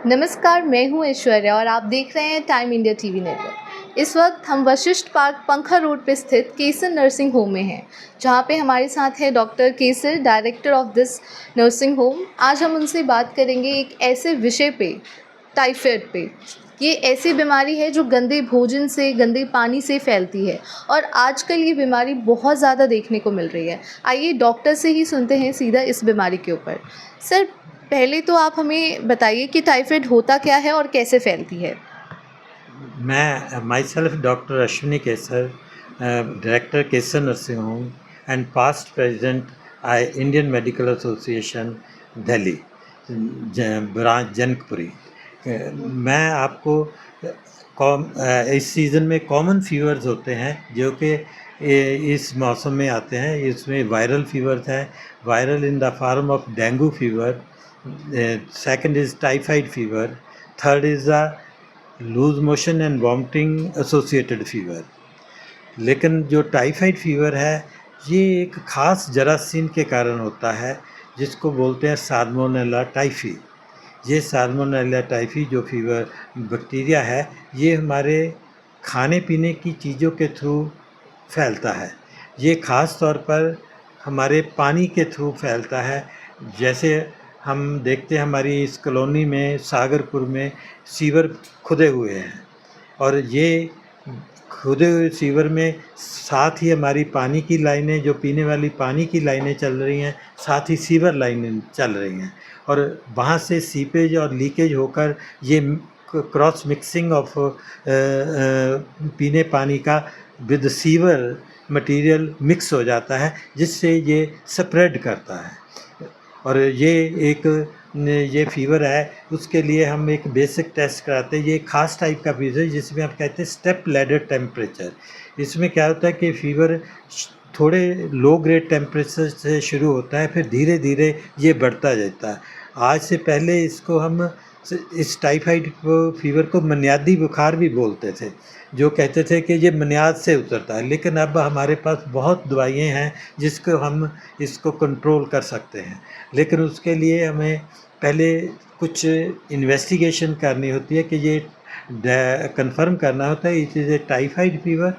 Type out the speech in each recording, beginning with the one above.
नमस्कार, मैं हूँ ऐश्वर्या और आप देख रहे हैं टाइम इंडिया टीवी नेटवर्क। इस वक्त हम वशिष्ठ पार्क पंखा रोड पे स्थित केसर नर्सिंग होम में हैं, जहाँ पे हमारे साथ है doctor Kesar, director of this nursing home. आज हम उनसे बात करेंगे एक ऐसे विषय पे, टाइफाइड पे। ये ऐसी बीमारी है जो गंदे भोजन से, गंदे पानी से फैलती है और आजकल ये बीमारी बहुत ज़्यादा देखने को मिल रही है। आइए डॉक्टर से ही सुनते हैं सीधा इस बीमारी के ऊपर। सर, पहले तो आप हमें बताइए कि टाइफाइड होता क्या है और कैसे फैलती है? मैं my self doctor Ashwini Kesar, director Kesar nursing home and past president I Indian medical association Delhi, branch Janakpuri. मैं आपको इस सीज़न में कॉमन फीवर्स होते हैं जो कि इस मौसम में आते हैं। इसमें वायरल फीवर्स हैं, viral in the form of dengue fever, second is typhoid fever, third is the loose motion and vomiting associated fever. लेकिन जो टाइफाइड फीवर है ये एक ख़ास जरासीम के कारण होता है जिसको बोलते हैं साल्मोनेला टाइफी। ये साल्मोनेला टाइफी जो फीवर बैक्टीरिया है ये हमारे खाने पीने की चीज़ों के थ्रू फैलता है। ये ख़ास तौर पर हमारे पानी के थ्रू फैलता है। जैसे हम देखते हैं हमारी इस कॉलोनी में सागरपुर में सीवर खुदे हुए हैं और ये खुदे हुए सीवर में साथ ही हमारी पानी की लाइनें, जो पीने वाली पानी की लाइनें चल रही हैं, साथ ही सीवर लाइनें चल रही हैं और वहाँ से सीपेज और लीकेज होकर ये क्रॉस मिक्सिंग ऑफ पीने पानी का विद सीवर मटेरियल मिक्स हो जाता है जिससे ये स्प्रेड करता है। और ये फीवर है, उसके लिए हम एक बेसिक टेस्ट कराते हैं। ये एक ख़ास टाइप का फीवर है जिसमें आप कहते हैं स्टेप लैडर टेम्परेचर। इसमें क्या होता है कि फीवर थोड़े लो ग्रेड टेम्परेचर से शुरू होता है, फिर धीरे धीरे ये बढ़ता जाता है। आज से पहले इसको हम इस टाइफाइड फीवर को बुनियादी बुखार भी बोलते थे, जो कहते थे कि ये बुनियाद से उतरता है। लेकिन अब हमारे पास बहुत दवाइयाँ हैं जिसको हम इसको कंट्रोल कर सकते हैं, लेकिन उसके लिए हमें पहले कुछ इन्वेस्टिगेशन करनी होती है कि ये कंफर्म करना होता है it is a typhoid fever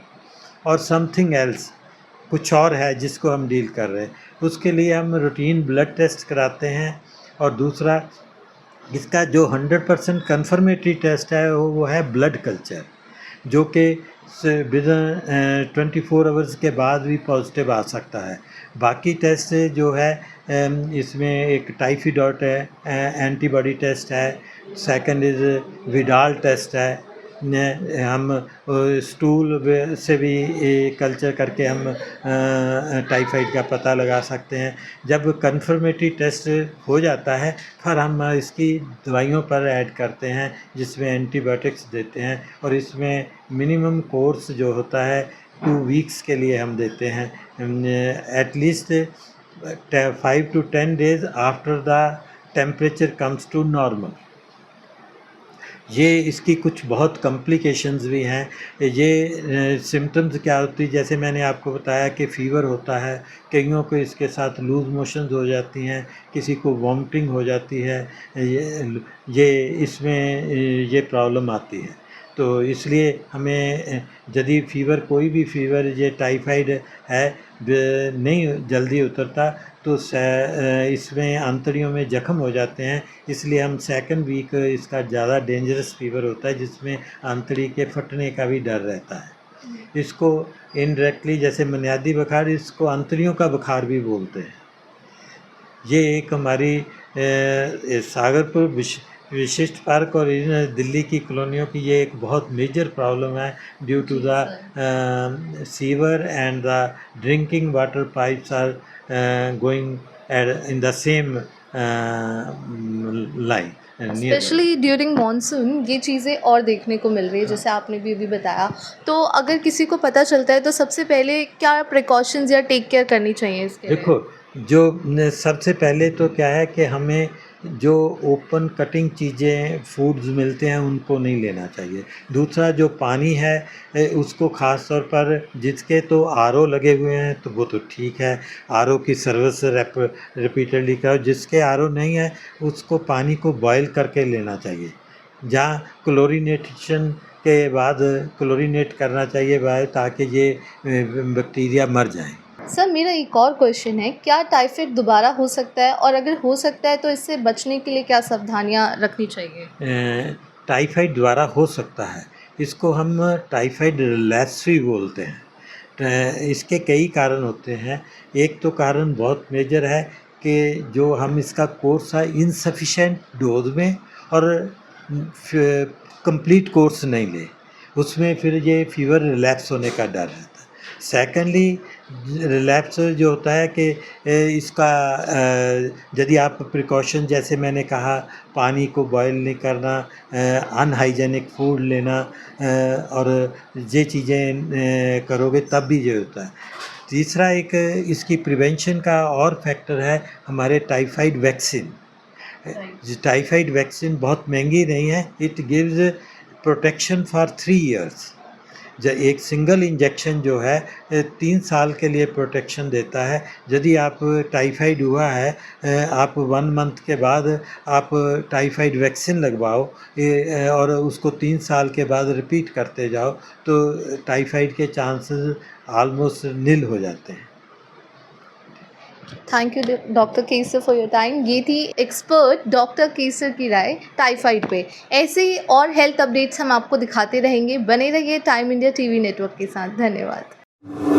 और समथिंग एल्स, कुछ और है जिसको हम डील कर रहे हैं। उसके लिए हम रूटीन ब्लड टेस्ट कराते हैं और दूसरा इसका जो 100% कन्फर्मेटरी टेस्ट है वो है ब्लड कल्चर, जो कि विद 24 आवर्स के बाद भी पॉजिटिव आ सकता है। बाकी टेस्ट जो है इसमें एक टाइफाइड एंटीबॉडी टेस्ट है, सेकंड इज़ विडाल टेस्ट है। हम स्टूल से भी कल्चर करके हम टाइफाइड का पता लगा सकते हैं। जब कन्फर्मेटरी टेस्ट हो जाता है फिर हम इसकी दवाइयों पर ऐड करते हैं जिसमें एंटीबायोटिक्स देते हैं और इसमें मिनिमम कोर्स जो होता है 2 वीक्स के लिए हम देते हैं, at least 5 to 10 days after the temperature comes to normal. ये इसकी कुछ बहुत कॉम्प्लिकेशंस भी हैं। ये सिम्टम्स क्या होती है, जैसे मैंने आपको बताया कि फ़ीवर होता है, कईयों को इसके साथ लूज़ मोशंस हो जाती हैं, किसी को वॉमिटिंग हो जाती है। ये इसमें ये प्रॉब्लम आती है। तो इसलिए हमें यदि फ़ीवर, कोई भी फ़ीवर ये टाइफाइड है नहीं जल्दी उतरता तो इसमें आंतड़ियों में ज़ख्म हो जाते हैं। इसलिए हम सेकंड वीक इसका ज़्यादा डेंजरस फीवर होता है जिसमें आंतड़ी के फटने का भी डर रहता है। इसको इनडायरेक्टली जैसे बुनियादी बुखार, इसको आंतड़ियों का बुखार भी बोलते हैं। ये एक हमारी सागरपुर विशिष्ट पार्क और दिल्ली की कॉलोनियों की ये एक बहुत मेजर प्रॉब्लम है due to the sewer and the drinking water pipes are going in the same line. Specially during monsoon ये चीज़ें और देखने को मिल रही है, जैसे आपने भी अभी बताया। तो अगर किसी को पता चलता है तो सबसे पहले क्या प्रिकॉशंस या टेक केयर करनी चाहिए इसके लिए? देखो, जो सबसे पहले तो क्या है कि हमें जो ओपन कटिंग चीज़ें फूड्स मिलते हैं उनको नहीं लेना चाहिए। दूसरा जो पानी है उसको ख़ास तौर पर जिसके तो आरओ लगे हुए हैं तो वो तो ठीक है, आरओ की सर्विस रिपीटेडली करो। जिसके आरओ नहीं है उसको पानी को बॉयल करके लेना चाहिए, जहाँ क्लोरीनेशन के बाद क्लोरीनेट करना चाहिए ताकि ये बैक्टीरिया मर जाएँ। सर मेरा एक और क्वेश्चन है, क्या टाइफाइड दोबारा हो सकता है, और अगर हो सकता है तो इससे बचने के लिए क्या सावधानियां रखनी चाहिए? टाइफाइड दोबारा हो सकता है, इसको हम टाइफाइड रिलैप्स भी बोलते हैं। इसके कई कारण होते हैं। एक तो कारण बहुत मेजर है कि जो हम इसका कोर्स है इनसफिशिएंट डोज में और कंप्लीट कोर्स नहीं ले, उसमें फिर ये फीवर रिलैप्स होने का डर रहता है। सेकेंडली रिलैप्स जो होता है कि इसका यदि आप प्रिकॉशन जैसे मैंने कहा पानी को बॉयल नहीं करना, अनहाइजेनिक फूड लेना और ये चीज़ें करोगे तब भी ये होता है। तीसरा एक इसकी प्रिवेंशन का और फैक्टर है हमारे टाइफाइड वैक्सीन। टाइफाइड वैक्सीन बहुत महंगी नहीं है, it gives protection for 3 years. एक सिंगल इंजेक्शन जो है 3 साल के लिए प्रोटेक्शन देता है। यदि आप टाइफाइड हुआ है आप 1 मंथ के बाद आप टाइफाइड वैक्सीन लगवाओ और उसको 3 साल के बाद रिपीट करते जाओ तो टाइफाइड के चांसेस ऑलमोस्ट निल हो जाते हैं। Thank you doctor Kesar for your time. ये थी एक्सपर्ट डॉक्टर केसर की राय टाइफाइड पे। ऐसे ही और हेल्थ अपडेट्स हम आपको दिखाते रहेंगे। बने रहिए टाइम इंडिया टीवी नेटवर्क के साथ। धन्यवाद।